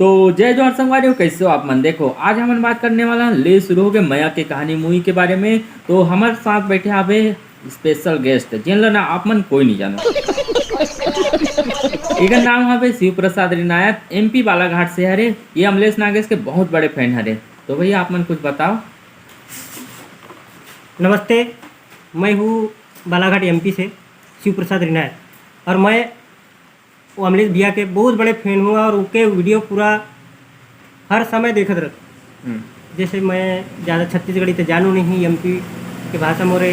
तो जय जोहार संगवारी, कैसे हो आप मन। देखो आज हम बात करने वाला ले शुरू हो गए माया के कहानी मूवी के बारे में। तो हमारे साथ बैठे आवे स्पेशल गेस्ट जिन ना आप मन कोई नहीं जानो। एक नाम हवे शिव प्रसाद रिनायत, एमपी बालाघाट से हरे। ये अमलेश नागेश के बहुत बड़े फैन हरे। तो भैया आप मन कुछ बताओ। नमस्ते, मैं हूँ बालाघाट एमपी से शिव प्रसाद रिनायत और मैं वो अमलेश भैया के बहुत बड़े फैन हूँ और उनके वीडियो पूरा हर समय देखत रहता। जैसे मैं ज़्यादा छत्तीसगढ़ी तो जानूँ नहीं, एमपी के भाषा मोरे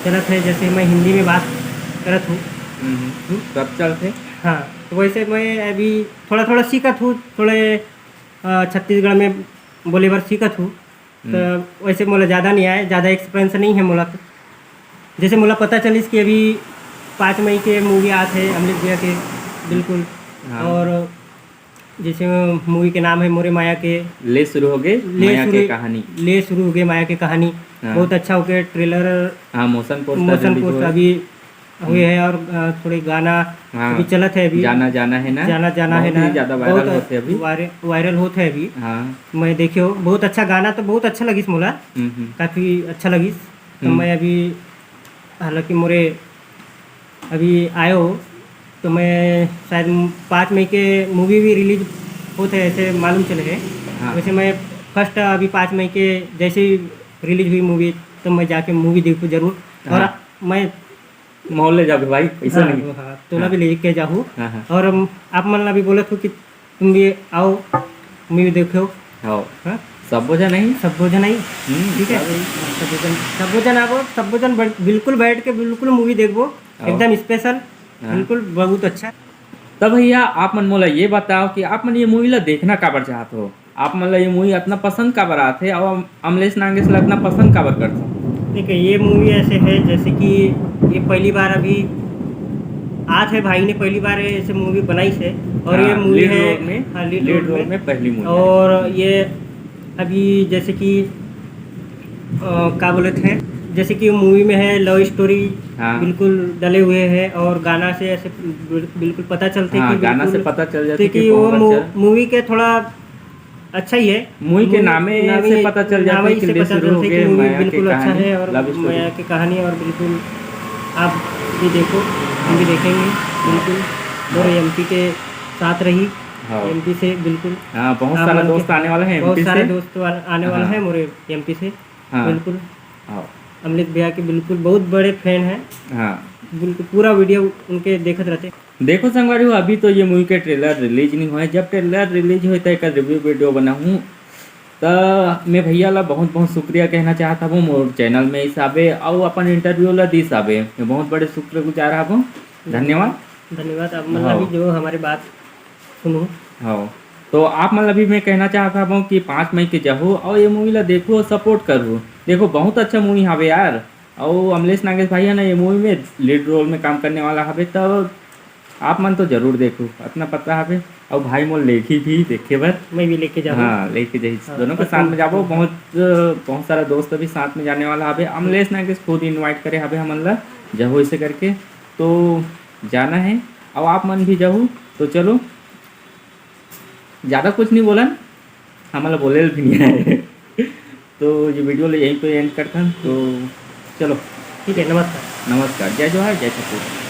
चलत है, जैसे मैं हिंदी में बात करत हूँ सब चलते। हाँ, तो वैसे मैं अभी थोड़ा थोड़ा सीखत हूँ, थोड़े छत्तीसगढ़ में बोले बार सीखत हूँ। तो वैसे मोला ज़्यादा नहीं आए, ज़्यादा एक्सपीरियंस नहीं है मोला। जैसे मोला पता चलिस कि अभी 5 मई के मूवी आते हैं अमलेश भैया के, बिल्कुल। हाँ। और जैसे मूवी के नाम है मोरे माया के ले शुरू हो गए माया के कहानी। ले शुरू हो गए माया के कहानी। हाँ। बहुत अच्छा हो गया ट्रेलर। हाँ, मोशन पोस्ट अभी हुए है और थोड़े गाना हाँ। अभी चलत है, अभी जाना जाना है ना, जाना है ना, ज़्यादा वायरल होते अभी, वायरल होते है अभी। हाँ। मैं देखियो बहुत अच्छा गाना, तो बहुत अच्छा लगिस मोला, काफ़ी अच्छा लगिस। तो मैं अभी हालांकि मोरे अभी आयो, तो मैं शायद 5 मई के मूवी भी रिलीज होते हैं ऐसे मालूम चले है। हाँ। वैसे मैं फर्स्ट अभी 5 मई के जैसे ही रिलीज हुई मूवी, तो मैं जाके मूवी देखूँ जरूर। हाँ। और मैं मोहल्ले जाओगे भाई, पैसा हाँ, नहीं। हाँ, तोला भी लेके जाऊँ। हाँ। और आप मन अभी बोले थे कि तुम भी आओ मूवी देखो। हाँ, हाँ, सब बोझा नहीं। सब भोजन आई, ठीक है। सब भोजन आओ, सब भोजन बिल्कुल बैठ के बिल्कुल मूवी देखो, एकदम स्पेशल, बिल्कुल बहुत अच्छा। तब भैया आप मन मोला ये बताओ कि आप मन ये मूवी ला देखना काबर चाहते हो। आप मन ला ये मूवी इतना पसंद काबर आते और अमलेश नागेश ला इतना पसंद काबर करते। देखिए ये मूवी ऐसे है जैसे कि ये पहली बार अभी आज है भाई ने पहली बार ऐसे मूवी बनाई से। और ये मूवी है लीड रोल में पहली मूवी। और ये अभी जैसे कि क्या बोले थे, जैसे कि मूवी में है लव स्टोरी, हाँ। बिल्कुल डले हुए हैं। और गाना से ऐसे बिल्कुल पता चलते हाँ, कि गाना से पता चल जाते कि वो मूवी के थोड़ा अच्छा ही है। मूवी के नामे से पता चल जाता है कि ले शुरू हो गए माया की बिल्कुल अच्छा कहानी, है और लव स्टोरी। माया की कहानी। और बिल्कुल आप भी देखो, हम भी देखेंगे बिल्कुल। और एमपी के साथ रही, हाँ। एमपी से बिल्कुल। हाँ, बहुत सारा दोस्त आने वाला है, बहुत सारे से दोस्त आने वाला है मोरे एमपी से। हाँ। बिल्कुल हाँ। अमलेश भैया के बिल्कुल बहुत बड़े फैन हैं। हाँ, बिल्कुल पूरा वीडियो उनके देखत रहते। देखो संगवारी हो, अभी तो ये मूवी के ट्रेलर रिलीज नहीं हुआ है। जब ट्रेलर रिलीज हो तो एक रिव्यू वीडियो बना हूँ। तो मैं भैया ला बहुत बहुत शुक्रिया कहना चाहता हूँ मोर चैनल में हिसाबे और अपन इंटरव्यू ला दी हिसाबे मैं बहुत बड़े शुक्रगुजार हूँ। धन्यवाद। धन्यवाद आप मतलब भी जो हमारी बात सुनो। हाँ, तो आप मतलब भी मैं कहना चाहता हूँ कि 5 मई के जाओ और ये मूवी ला देखो और सपोर्ट करो। देखो बहुत अच्छा मूवी हवे यार। और अमलेश नागेश भाई है ना ये मूवी में लीड रोल में काम करने वाला हवे, तब आप मन तो जरूर देखो, अपना पता हवे। और भाई मोल लेखी भी देखे बर मैं भी लेके जाऊँ। हाँ, लेके जाइए। दोनों के साथ में जाबो। बहुत सारा दोस्त भी साथ में जाने वाला हवे। अमलेश नागेश खुद इनवाइट करे हवे हमन ला जाओ ऐसे करके, तो जाना है। और आप मन भी जाओ। तो चलो, ज़्यादा कुछ नहीं बोलन, हमारा बोले भी नहीं है। तो ये वीडियो ले यहीं पे एंड करता हूँ। तो चलो ठीक है, नमस्कार। नमस्कार, जय जोहार, जय छत्तीसगढ़।